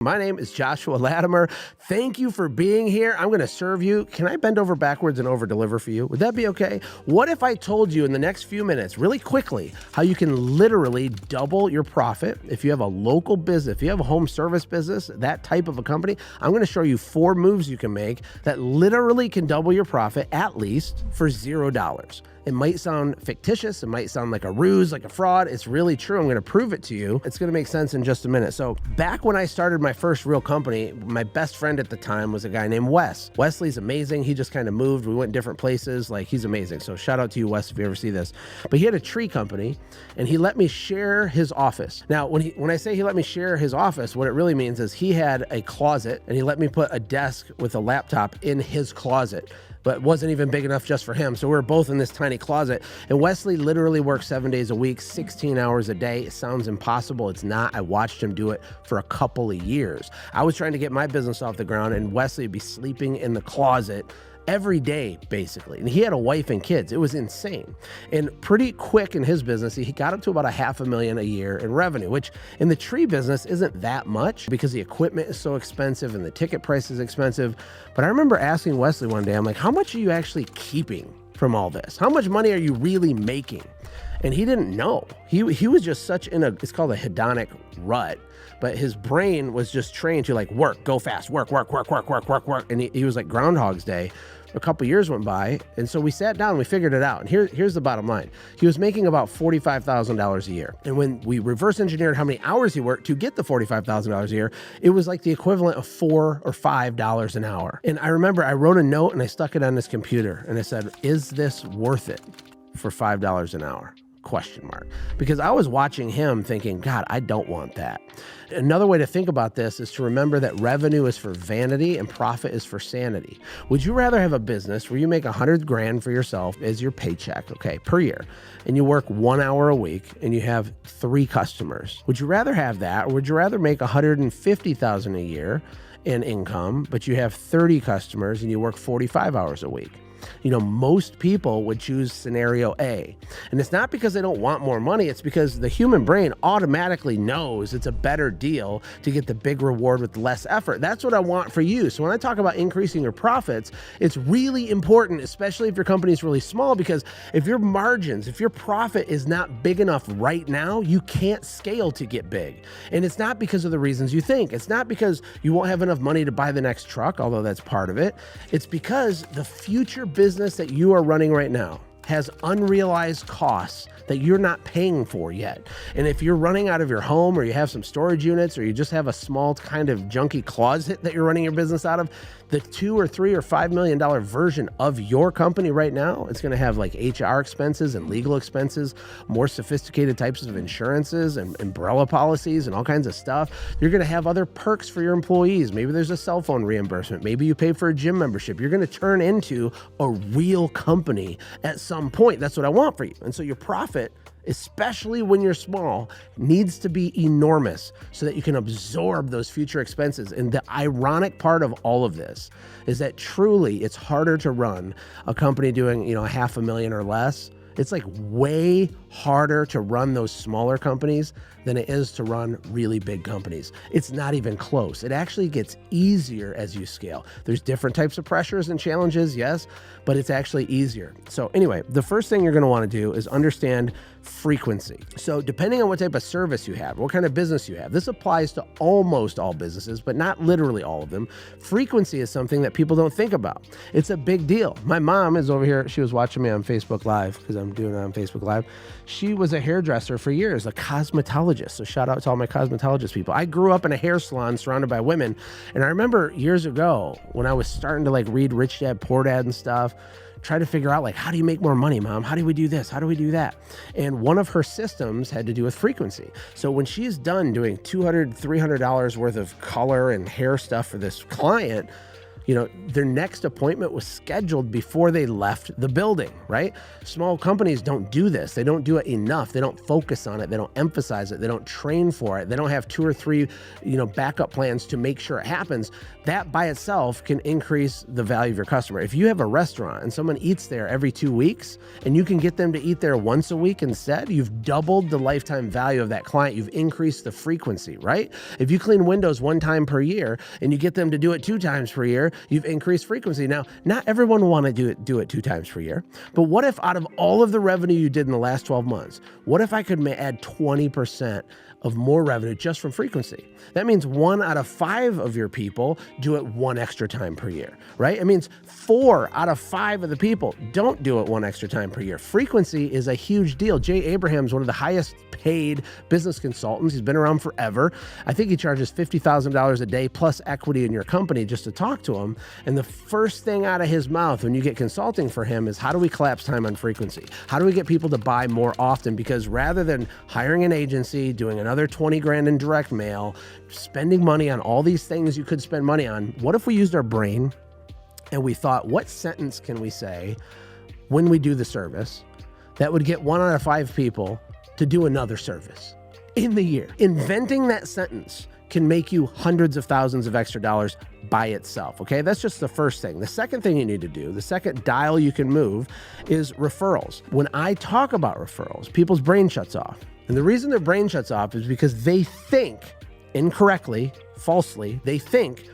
My name is Joshua Latimer. Thank you for being here. I'm going to serve you. Can I bend over backwards and over deliver for you? Would that be okay? What if I told you in the next few minutes, really quickly, how you can literally double your profit if you have a local business, if you have a home service business, that type of a company? I'm going to show you 4 moves you can make that literally can double your profit, at least for $0. It might sound fictitious. It might sound like a ruse, like a fraud. It's really true. I'm going to prove it to you. It's going to make sense in just a minute. So back when I started my first real company, my best friend at the time was a guy named Wes. Wesley's amazing. He just kind of moved. We went different places. Like, he's amazing. So shout out to you, Wes, if you ever see this. But he had a tree company and he let me share his office. Now, when I say he let me share his office, what it really means is he had a closet and he let me put a desk with a laptop in his closet, but it wasn't even big enough just for him. So we were both in this tiny closet. And Wesley literally worked 7 days a week, 16 hours a day. It sounds impossible. It's not. I watched him do it for a couple of years. I was trying to get my business off the ground, and Wesley would be sleeping in the closet every day, basically. And he had a wife and kids. It was insane. And pretty quick in his business, he got up to about $500,000 a year in revenue, which in the tree business isn't that much because the equipment is so expensive and the ticket price is expensive. But I remember asking Wesley one day, I'm like, how much are you actually keeping from all this? How much money are you really making? And he didn't know. He was just such it's called a hedonic rut. But his brain was just trained to like work, go fast, work. And he was like Groundhog's Day. A couple years went by. And so we sat down and we figured it out. And here's the bottom line. He was making about $45,000 a year. And when we reverse engineered how many hours he worked to get the $45,000 a year, it was like the equivalent of $4 or $5 an hour. And I remember I wrote a note and I stuck it on his computer and I said, is this worth it for $5 an hour? ? Because I was watching him thinking, God, I don't want that. Another way to think about this is to remember that revenue is for vanity and profit is for sanity. Would you rather have a business where you make $100,000 for yourself as your paycheck, okay, per year, and you work 1 hour a week and you have 3 customers? Would you rather have that, or would you rather make $150,000 a year in income, but you have 30 customers and you work 45 hours a week? You know, most people would choose scenario A. And it's not because they don't want more money. It's because the human brain automatically knows it's a better deal to get the big reward with less effort. That's what I want for you. So when I talk about increasing your profits, it's really important, especially if your company is really small, because if your margins, if your profit is not big enough right now, you can't scale to get big. And it's not because of the reasons you think. It's not because you won't have enough money to buy the next truck, although that's part of it. It's because the future business that you are running right now has unrealized costs that you're not paying for yet. And if you're running out of your home, or you have some storage units, or you just have a small kind of junky closet that you're running your business out of, the $2 or $3 or $5 million version of your company right now, it's going to have like HR expenses and legal expenses, more sophisticated types of insurances and umbrella policies and all kinds of stuff. You're going to have other perks for your employees. Maybe there's a cell phone reimbursement. Maybe you pay for a gym membership. You're going to turn into a real company at some point. That's what I want for you. And so your profit, especially when you're small, needs to be enormous so that you can absorb those future expenses. And the ironic part of all of this is that truly it's harder to run a company doing, $500,000 or less. It's like way harder to run those smaller companies than it is to run really big companies. It's not even close. It actually gets easier as you scale. There's different types of pressures and challenges, yes, but it's actually easier. So anyway, the first thing you're going to want to do is understand frequency. So depending on what type of service you have, what kind of business you have, this applies to almost all businesses, but not literally all of them. Frequency is something that people don't think about. It's a big deal. My mom is over here. She was watching me on Facebook Live because I'm doing it on Facebook Live. She was a hairdresser for years, a cosmetologist. So shout out to all my cosmetologist people. I grew up in a hair salon surrounded by women. And I remember years ago when I was starting to read Rich Dad, Poor Dad and stuff, try to figure out how do you make more money, Mom? How do we do this? How do we do that? And one of her systems had to do with frequency. So when she's done doing $200, $300 worth of color and hair stuff for this client, their next appointment was scheduled before they left the building, right? Small companies don't do this. They don't do it enough. They don't focus on it. They don't emphasize it. They don't train for it. They don't have 2 or 3, backup plans to make sure it happens. That by itself can increase the value of your customer. If you have a restaurant and someone eats there every 2 weeks and you can get them to eat there once a week instead, you've doubled the lifetime value of that client. You've increased the frequency, right? If you clean windows 1 time per year and you get them to do it 2 times per year, you've increased frequency. Now, not everyone will want to do it 2 times per year, but what if out of all of the revenue you did in the last 12 months, what if I could add 20% of more revenue just from frequency? That means 1 out of 5 of your people do it 1 extra time per year, right? It means 4 out of 5 of the people don't do it 1 extra time per year. Frequency is a huge deal. Jay Abraham's one of the highest paid business consultants. He's been around forever. I think he charges $50,000 a day plus equity in your company just to talk to him. And the first thing out of his mouth when you get consulting for him is, how do we collapse time on frequency? How do we get people to buy more often? Because rather than hiring an agency, doing another 20 grand in direct mail, spending money on all these things you could spend money on, what if we used our brain and we thought, what sentence can we say when we do the service that would get 1 out of 5 people to do another service in the year? Inventing that sentence can make you hundreds of thousands of extra dollars by itself, okay? That's just the first thing. The second thing you need to do, the second dial you can move, is referrals. When I talk about referrals, people's brain shuts off. And the reason their brain shuts off is because they think incorrectly, falsely, they think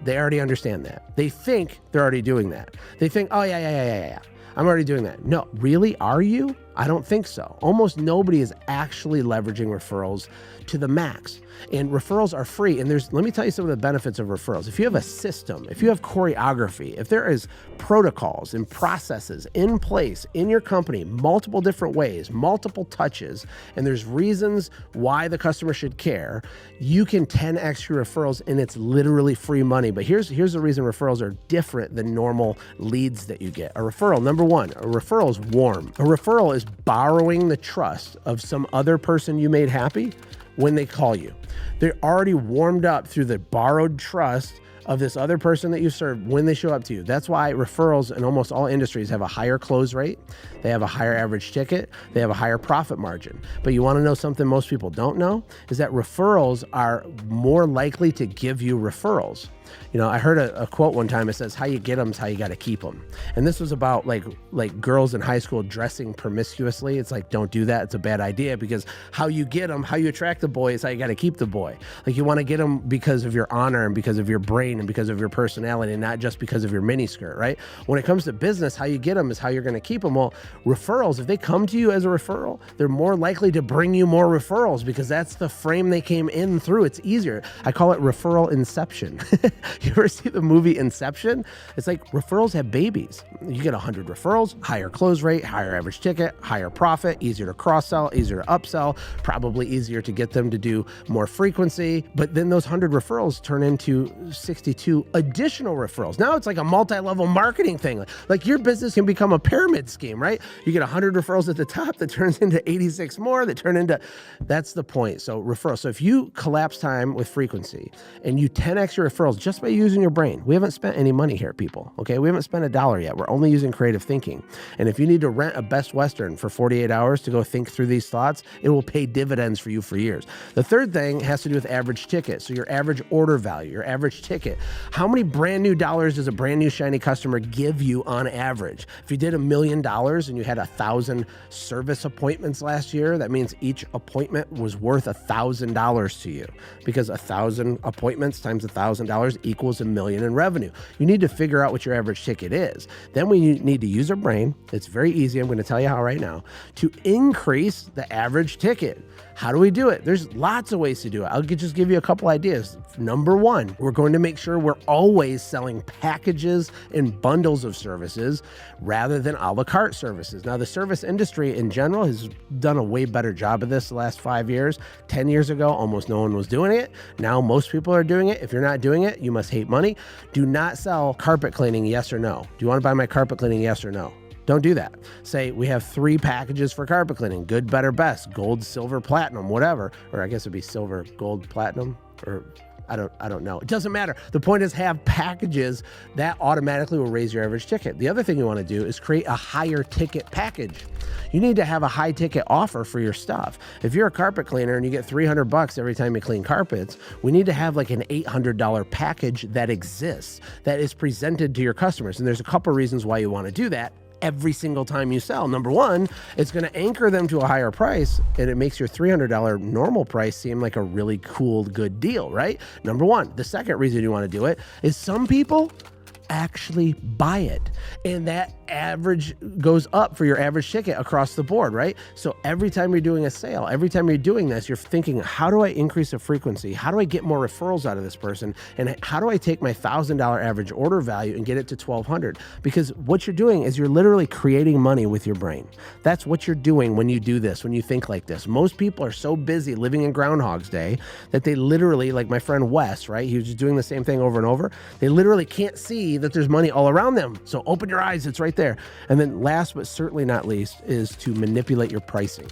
they already understand that. They think they're already doing that. They think, oh, yeah. I'm already doing that. No, really? Are you? I don't think so. Almost nobody is actually leveraging referrals to the max. And referrals are free. And let me tell you some of the benefits of referrals. If you have a system, if you have choreography, if there is protocols and processes in place in your company, multiple different ways, multiple touches, and there's reasons why the customer should care, you can 10x your referrals, and it's literally free money. But here's the reason referrals are different than normal leads that you get. A referral, number one, a referral is warm. A referral is borrowing the trust of some other person you made happy when they call you. They're already warmed up through the borrowed trust of this other person that you served when they show up to you. That's why referrals in almost all industries have a higher close rate. They have a higher average ticket. They have a higher profit margin. But you want to know something most people don't know is that referrals are more likely to give you referrals. I heard a quote one time. It says, how you get them is how you got to keep them. And this was about like girls in high school dressing promiscuously. It's like, don't do that. It's a bad idea, because how you get them, how you attract the boy is how you got to keep the boy. Like, you want to get them because of your honor and because of your brain and because of your personality, and not just because of your miniskirt, right? When it comes to business, how you get them is how you're going to keep them. Well, referrals, if they come to you as a referral, they're more likely to bring you more referrals because that's the frame they came in through. It's easier. I call it referral inception. You ever see the movie Inception? It's like referrals have babies. You get 100 referrals, higher close rate, higher average ticket, higher profit, easier to cross-sell, easier to upsell, probably easier to get them to do more frequency. But then those 100 referrals turn into 62 additional referrals. Now it's like a multi-level marketing thing. Like your business can become a pyramid scheme, right? You get 100 referrals at the top that turns into 86 more that turn into, that's the point. So referrals. So if you collapse time with frequency and you 10x your referrals just by using your brain. We haven't spent any money here, people. Okay. We haven't spent $1 yet. We're only using creative thinking. And if you need to rent a Best Western for 48 hours to go think through these thoughts, it will pay dividends for you for years. The third thing has to do with average ticket. So your average order value, your average ticket. How many brand new dollars does a brand new shiny customer give you on average? If you did $1 million and you had 1,000 service appointments last year, that means each appointment was worth $1,000 to you, because 1,000 appointments times $1,000 equals $1 million in revenue. You need to figure out what your average ticket is. Then we need to use our brain. It's very easy. I'm going to tell you how right now to increase the average ticket. How do we do it? There's lots of ways to do it. I'll just give you a couple ideas. Number one, we're going to make sure we're always selling packages and bundles of services rather than a la carte services. Now, the service industry in general has done a way better job of this the last 5 years. 10 years ago, almost no one was doing it. Now, most people are doing it. If you're not doing it, you must hate money. Do not sell carpet cleaning, yes or no. Do you want to buy my carpet cleaning, yes or no? Don't do that. Say, we have 3 packages for carpet cleaning: good, better, best, gold, silver, platinum, whatever. Or I guess it'd be silver, gold, platinum, or I don't know. It doesn't matter. The point is have packages that automatically will raise your average ticket. The other thing you want to do is create a higher ticket package. You need to have a high ticket offer for your stuff. If you're a carpet cleaner and you get $300 every time you clean carpets, we need to have like an $800 package that exists, that is presented to your customers. And there's a couple reasons why you want to do that every single time you sell. Number one, it's going to anchor them to a higher price, and it makes your $300 normal price seem like a really cool, good deal, right? Number one. The second reason you want to do it is some people actually buy it, and that average goes up for your average ticket across the board, right? So every time you're doing a sale, every time you're doing this, you're thinking, how do I increase the frequency? How do I get more referrals out of this person? And how do I take my $1,000 average order value and get it to $1,200? Because what you're doing is you're literally creating money with your brain. That's what you're doing when you do this, when you think like this. Most people are so busy living in Groundhog's Day that they literally, like my friend Wes, right? He was just doing the same thing over and over. They literally can't see that there's money all around them. So open your eyes, it's right there. And then last but certainly not least is to manipulate your pricing.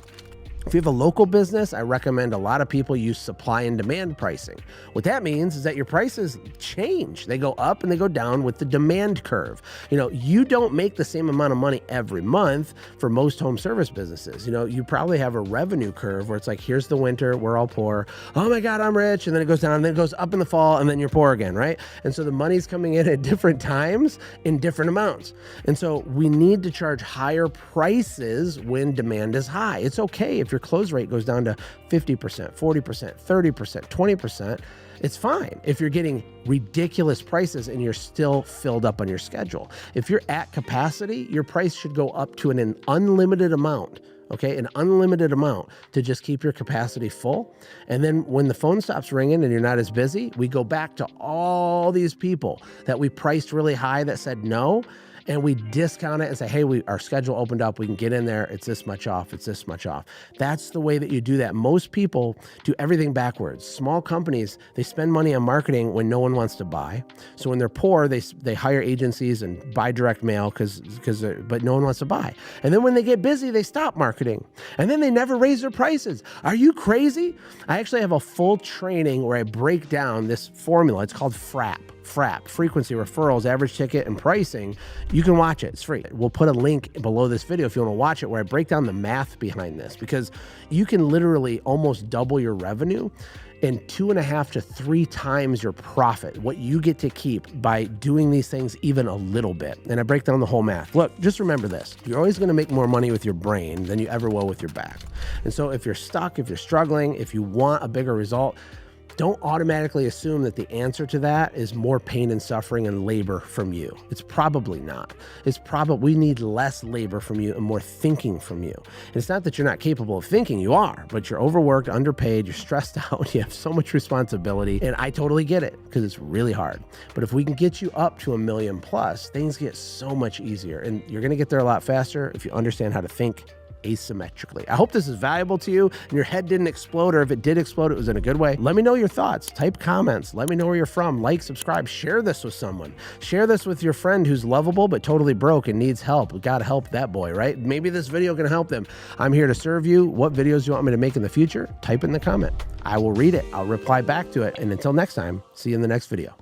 If you have a local business, I recommend a lot of people use supply and demand pricing. What that means is that your prices change. They go up and they go down with the demand curve. You don't make the same amount of money every month for most home service businesses. You probably have a revenue curve where it's like, here's the winter, we're all poor. Oh my God, I'm rich. And then it goes down and then it goes up in the fall and then you're poor again, right? And so the money's coming in at different times in different amounts. And so we need to charge higher prices when demand is high. It's okay if your close rate goes down to 50%, 40%, 30%, 20%, it's fine if you're getting ridiculous prices and you're still filled up on your schedule. If you're at capacity, your price should go up to an unlimited amount. Okay, an unlimited amount to just keep your capacity full. And then when the phone stops ringing and you're not as busy, we go back to all these people that we priced really high that said no, and we discount it and say, hey, our schedule opened up. We can get in there. It's this much off. It's this much off. That's the way that you do that. Most people do everything backwards. Small companies, they spend money on marketing when no one wants to buy. So when they're poor, they hire agencies and buy direct mail but no one wants to buy. And then when they get busy, they stop marketing. And then they never raise their prices. Are you crazy? I actually have a full training where I break down this formula. It's called FRAP, frequency, referrals, average ticket, and pricing. You can watch it. It's free. We'll put a link below this video if you want to watch it, where I break down the math behind this, because you can literally almost double your revenue and 2.5 to 3 times your profit, what you get to keep by doing these things even a little bit. And I break down the whole math. Look, just remember this. You're always going to make more money with your brain than you ever will with your back. And so if you're stuck, if you're struggling, if you want a bigger result, don't automatically assume that the answer to that is more pain and suffering and labor from you. It's probably not. We need less labor from you and more thinking from you. And it's not that you're not capable of thinking, you are, but you're overworked, underpaid, you're stressed out, you have so much responsibility, and I totally get it because it's really hard. But if we can get you up to $1 million plus, things get so much easier, and you're going to get there a lot faster if you understand how to think asymmetrically. I hope this is valuable to you and your head didn't explode, or if it did explode, it was in a good way. Let me know your thoughts. Type comments. Let me know where you're from. Like, subscribe, share this with someone. Share this with your friend who's lovable but totally broke and needs help. We got to help that boy, right? Maybe this video can help them. I'm here to serve you. What videos do you want me to make in the future? Type in the comment. I will read it. I'll reply back to it. And until next time, see you in the next video.